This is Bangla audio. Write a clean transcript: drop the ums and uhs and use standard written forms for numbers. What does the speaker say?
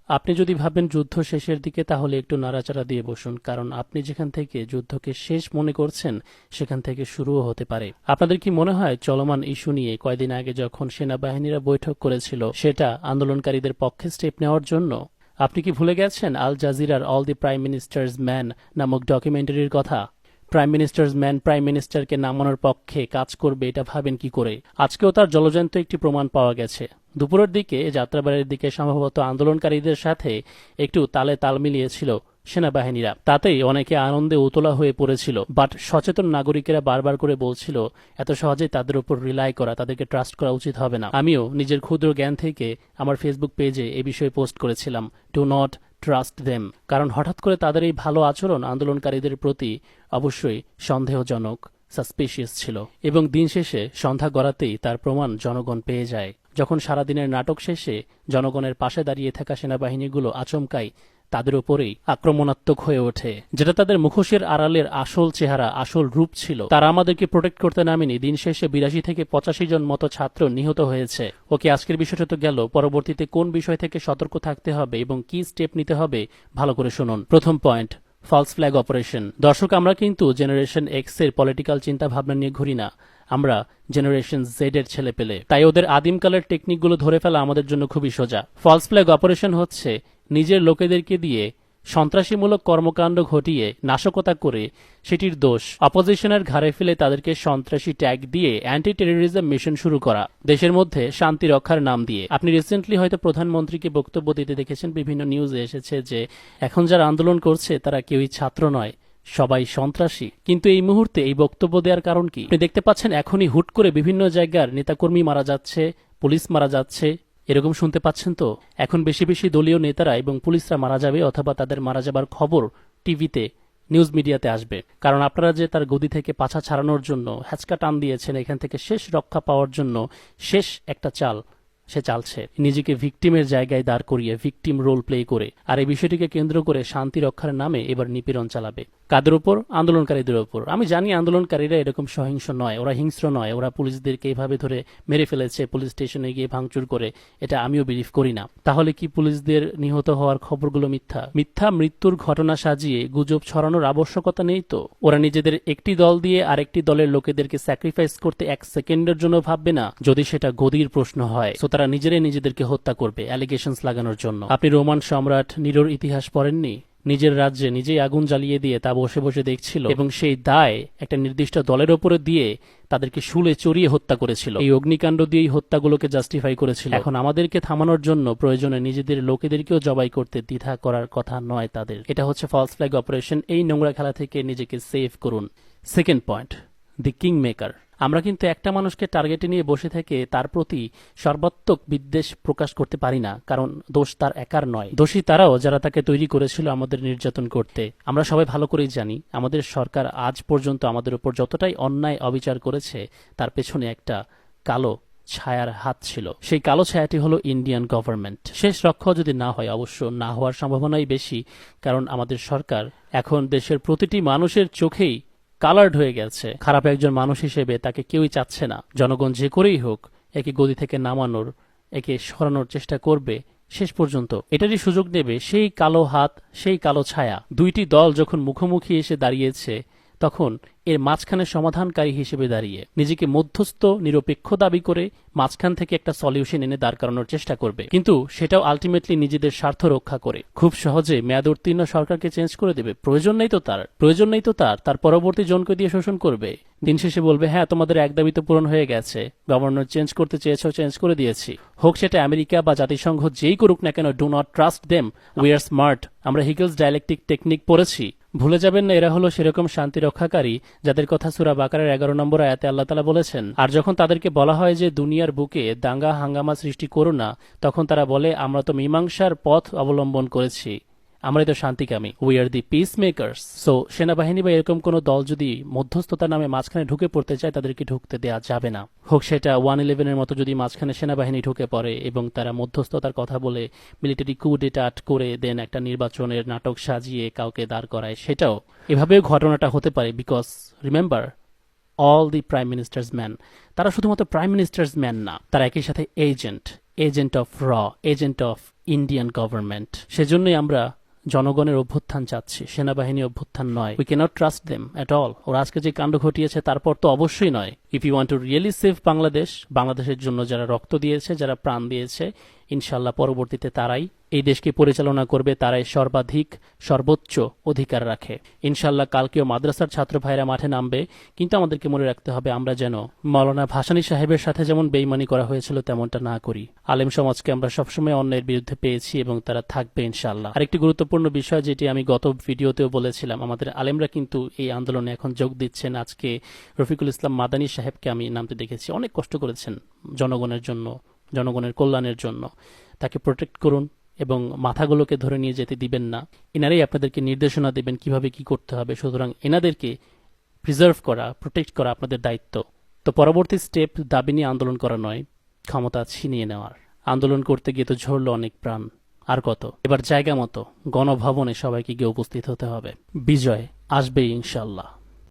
আপনি যদি ভাবেন যুদ্ধ শেষের দিকে তাহলে একটু নাড়াচাড়া দিয়ে বসুন, কারণ আপনি যেখান থেকে যুদ্ধকে শেষ মনে করছেন সেখান থেকে শুরুও হতে পারে। আপনাদের কি মনে হয় চলমান ইস্যু নিয়ে কয়দিন আগে যখন সেনাবাহিনীরা বৈঠক করেছিল সেটা আন্দোলনকারীদের পক্ষে স্টেপ নেওয়ার জন্য? আপনি কি ভুলে গেছেন আল জাজিরার all the prime ministers man নামক ডকুমেন্টারির কথা? প্রাইম মিনিস্টার্স ম্যান প্রাইম মিনিস্টারকে নামানোর পক্ষে কাজ করবে এটা ভাবেন কি করে? আজকেও তার জলজ্যান্ত একটি প্রমাণ পাওয়া গেছে। দুপুরের দিকে যাত্রাবাড়ির দিকে সম্ভবত আন্দোলনকারীদের সাথে একটু তালে তাল মিলিয়েছিল সেনাবাহিনীরা, তাতেই অনেকে আনন্দে উতলা হয়ে পড়েছিল। বাট সচেতন নাগরিকেরা বারবার করে বলছিল এত সহজেই তাদের উপর রিলাই করা, তাদেরকে ট্রাস্ট করা উচিত হবে না। আমিও নিজের ক্ষুদ্র জ্ঞান থেকে আমার ফেসবুক পেজে এ বিষয়ে পোস্ট করেছিলাম, ডু নট ট্রাস্ট দেম। কারণ হঠাৎ করে তাদের এই ভালো আচরণ আন্দোলনকারীদের প্রতি অবশ্যই সন্দেহজনক, সাসপিশিয়াস ছিল। এবং দিন শেষে সন্ধ্যা গড়াতেই তার প্রমাণ জনগণ পেয়ে যায়, যখন সারাদিনের নাটক শেষে জনগণের পাশে দাঁড়িয়ে থাকা সেনাবাহিনীগুলো আচমকাই তাদের উপরেই আক্রমণাত্মক হয়ে ওঠে, যেটা তাদের মুখোশের আড়ালের আসল চেহারা, আসল রূপ ছিল। তারা আমাদেরকে প্রোটেক্ট করতে নামেনি। দিন শেষে ৮২ থেকে ৮৫ জন মতো ছাত্র নিহত হয়েছে। ওকে, আজকের বিষয়টা তো গেল, পরবর্তীতে কোন বিষয় থেকে সতর্ক থাকতে হবে এবং কি স্টেপ নিতে হবে ভালো করে শুনুন। প্রথম পয়েন্ট, ফলস ফ্ল্যাগ অপারেশন। দর্শক, আমরা কিন্তু জেনারেশন এক্স এর পলিটিক্যাল চিন্তা ভাবনা নিয়ে ঘুরি না, আমরা জেনারেশন জেড এর ছেলে পেলে। তাই ওদের আদিমকালের টেকনিকগুলো ধরে ফেলা আমাদের জন্য খুবই সোজা। ফলস ফ্ল্যাগ অপারেশন হচ্ছে নিজের লোকেদেরকে দিয়ে সন্ত্রাসীমূলক কর্মকাণ্ড ঘটিয়ে নাশকতা করে সেটির দোষ অপোজিশনের ঘাড়ে ফেলে তাদেরকে সন্ত্রাসী ট্যাগ দিয়ে অ্যান্টি টেরোরিজম মিশন শুরু করা, দেশের মধ্যে শান্তি রক্ষার নাম দিয়ে। আপনি রিসেন্টলি হয়তো প্রধানমন্ত্রীকে বক্তব্য দিতে দেখেছেন, বিভিন্ন নিউজে এসেছে যে এখন যারা আন্দোলন করছে তারা কেউই ছাত্র নয়, সবাই সন্ত্রাসী। কিন্তু এই মুহূর্তে এই বক্তব্য দেওয়ার কারণ কি? আপনি দেখতে পাচ্ছেন এখনই হুট করে বিভিন্ন জায়গার নেতাকর্মী মারা যাচ্ছে, পুলিশ মারা যাচ্ছে, এরকম শুনতে পাচ্ছেন তো? এখন বেশি বেশি দলীয় নেতারা এবং পুলিশরা মারা যাবে অথবা তাদের মারা যাবার খবর টিভিতে, নিউজ মিডিয়াতে আসবে। কারণ আপনারা যে তার গদি থেকে পাছা ছাড়ানোর জন্য হ্যাচকা টান দিয়েছেন, এখান থেকে শেষ রক্ষা পাওয়ার জন্য শেষ একটা চাল সে চালছে, নিজেকে ভিকটিমের জায়গায় দাঁড় করিয়ে ভিকটিম রোল প্লে করে। আর এই বিষয়টিকে কেন্দ্র করে শান্তি রক্ষার নামে এবার নিপীড়ন চালাবে। কাদের উপর? আন্দোলনকারীদের উপর। আমি জানি আন্দোলনকারীরা এরকম সহিংস নয়, ওরা হিংস্র নয়, ওরা পুলিশদেরকে এভাবে ধরে মেরে ফেলেছে, পুলিশ স্টেশনে গিয়ে ভাঙচুর করে, এটা আমিও বিলিভ করি না। তাহলে কি পুলিশদের নিহত হওয়ার খবরগুলো মিথ্যা? মিথ্যা মৃত্যুর ঘটনা সাজিয়ে গুজব ছড়ানোর আবশ্যকতা নেই তো। ওরা নিজেদের একটি দল দিয়ে আরেকটি দলের লোকেদেরকে স্যাক্রিফাইস করতে এক সেকেন্ডের জন্য ভাববে না, যদি সেটা গদির প্রশ্ন হয়। সো তারা নিজেরাই নিজেদেরকে হত্যা করবে অ্যালিগেশনস লাগানোর জন্য। আপনি রোমান সম্রাট নিরোর ইতিহাস পড়েননি? নিজের রাজ্যে নিজেই আগুন জ্বালিয়ে দিয়ে তা বসে বসে দেখছিল এবং সেই দায় একটা নির্দিষ্ট দলের ওপরে দিয়ে তাদেরকে শুলে চড়িয়ে হত্যা করেছিল। এই অগ্নিকাণ্ড দিয়েই হত্যাগুলোকে জাস্টিফাই করেছিল। এখন আমাদেরকে থামানোর জন্য প্রয়োজনে নিজেদের লোকেদেরকেও জবাই করতে দ্বিধা করার কথা নয় তাদের। এটা হচ্ছে ফলস ফ্ল্যাগ অপারেশন। এই নোংরা খেলা থেকে নিজেকে সেভ করুন। Second point, the king maker. আমরা কিন্তু একটা মানুষকে টার্গেটে নিয়ে বসে থেকে তার প্রতি সর্বাত্মক বিদ্বেষ প্রকাশ করতে পারি না, কারণ দোষ তার একার নয়, দোষী তারাও যারা তাকে তৈরি করেছিল আমাদের নির্যাতন করতে। আমরা সবাই ভালো করেই জানি আমাদের সরকার আজ পর্যন্ত আমাদের উপর যতটাই অন্যায় অবিচার করেছে তার পেছনে একটা কালো ছায়ার হাত ছিল। সেই কালো ছায়াটি হলো ইন্ডিয়ান গভর্নমেন্ট। শেষ রক্ষা যদি না হয়, অবশ্য না হওয়ার সম্ভাবনাই বেশি, কারণ আমাদের সরকার এখন দেশের প্রতিটি মানুষের চোখেই কালার্ড হয়ে গেছে। খারাপ একজন মানুষ হিসেবে তাকে কেউই চাচ্ছে না। জনগণ যে করেই হোক একে গদি থেকে নামানোর, একে সরানোর চেষ্টা করবে, শেষ পর্যন্ত এটারই সুযোগ নেবে সেই কালো হাত, সেই কালো ছায়া। দুইটি দল যখন মুখোমুখি এসে দাঁড়িয়েছে তখন এর মাঝখানে সমাধানকারী হিসেবে দাঁড়িয়ে নিজেকে মধ্যস্থ নিরপেক্ষ দাবি করে মাঝখান থেকে একটা সলিউশন এনে দাঁড় করানোর চেষ্টা করবে, কিন্তু সেটাও আলটিমেটলি নিজেদের স্বার্থ রক্ষা করে। খুব সহজে মেয়াদ উত্তীর্ণ সরকারকে চেঞ্জ করে দেবে। প্রয়োজন নেই তো তার পরবর্তী জনকে দিয়ে শোষণ করবে। দিন শেষে বলবে হ্যাঁ তোমাদের এক দাবি তো পূরণ হয়ে গেছে, গভর্নর চেঞ্জ করতে চেয়েছো, চেঞ্জ করে দিয়েছি। হোক সেটা আমেরিকা বা জাতিসংঘ যেই করুক না কেন, do not trust them, we are smart. আমরা হিগলস ডায়ালেকটিক টেকনিক পড়েছি, ভুলে যাবেন না। এরা হলো সেরকম শান্তি রক্ষাকারী যাদের কথা সূরা বাকারার 11 নম্বর আয়াতে আল্লাহ তাআলা বলেছেন। আর যখন তাদেরকে বলা হয় যে দুনিয়ার বুকে দাঙ্গা হাঙ্গামা সৃষ্টি করো না, তখন তারা বলে আমরা তো মীমাংসার পথ অবলম্বন করেছি, আমরাই তো শান্তিকামী, we are the peace makers. So সেনাবাহিনী বা এরকম কোন দল যদি মধ্যস্থতার নামে মাঝখানে ঢুকে পড়তে চায় তাদেরকে ঢুকতে দেওয়া যাবে না। হোক সেটা 111-এর মতো যদি মাঝখানে সেনাবাহিনী ঢুকে পড়ে এবং তারা মধ্যস্থতার কথা বলে মিলিটারি কু ডেটাট করে দেন, একটা নির্বাচনের নাটক সাজিয়ে কাউকে দাঁড় করায়, সেটাও এভাবেও ঘটনাটা হতে পারে। Because remember, all the prime ministers man. তারা শুধুমাত্র প্রাইম মিনিস্টার্স ম্যান না, তারা একই সাথে agent. Agent of agent of Indian government. সেজন্যই আমরা জনগণের অভ্যুত্থান চাচ্ছি, সেনাবাহিনী অভ্যুত্থান নয়। We can't trust them at all. ওরা আজকে যে কাণ্ড ঘটিয়েছে তারপর তো অবশ্যই নয়। If you want to really save Bangladesh, বাংলাদেশের জন্য যারা রক্ত দিয়েছে, যারা প্রাণ দিয়েছে, ইনশাল্লাহ পরবর্তীতে তারাই এই দেশকে পরিচালনা করবে, তারাই সর্বাধিক সর্বোচ্চ অধিকার রাখে। ইনশাল্লাহ কালকেও মাদ্রাসার ছাত্র ভাইরা মাঠে নামবে, কিন্তু আমাদেরকে মনে রাখতে হবে আমরা যেন মাওলানা ভাসানী সাহেবের সাথে যেমন বেইমানি করা হয়েছিল তেমনটা না করি। আলেম সমাজকে আমরা সবসময় অন্যের বিরুদ্ধে পেয়েছি এবং তারা থাকবে ইনশাল্লাহ। আরেকটি গুরুত্বপূর্ণ বিষয় যেটি আমি গত ভিডিওতেও বলেছিলাম, আমাদের আলেমরা কিন্তু এই আন্দোলনে এখন যোগ দিচ্ছেন। আজকে রফিকুল ইসলাম মাদানী সাহেবকে আমি নামতে দেখেছি, অনেক কষ্ট করেছেন জনগণের জন্য, জনগণের কল্যাণের জন্য। তাকে প্রোটেক্ট করুন এবং মাথাগুলোকে ধরে নিয়ে যেতে দিবেন না। এনারাই আপনাদেরকে নির্দেশনা দেবেন কিভাবে কি করতে হবে। সুতরাং এনাদেরকে প্রিজার্ভ করা, প্রোটেক্ট করা আপনাদের দায়িত্ব। তো পরবর্তী স্টেপ দাবি নিয়ে আন্দোলন করা নয়, ক্ষমতা ছিনিয়ে নেওয়ার। আন্দোলন করতে গিয়ে তো ঝরল অনেক প্রাণ, আর কত। এবার জায়গা মতো গণভবনে সবাইকে গিয়ে উপস্থিত হতে হবে। বিজয় আসবেই ইনশাল্লাহ।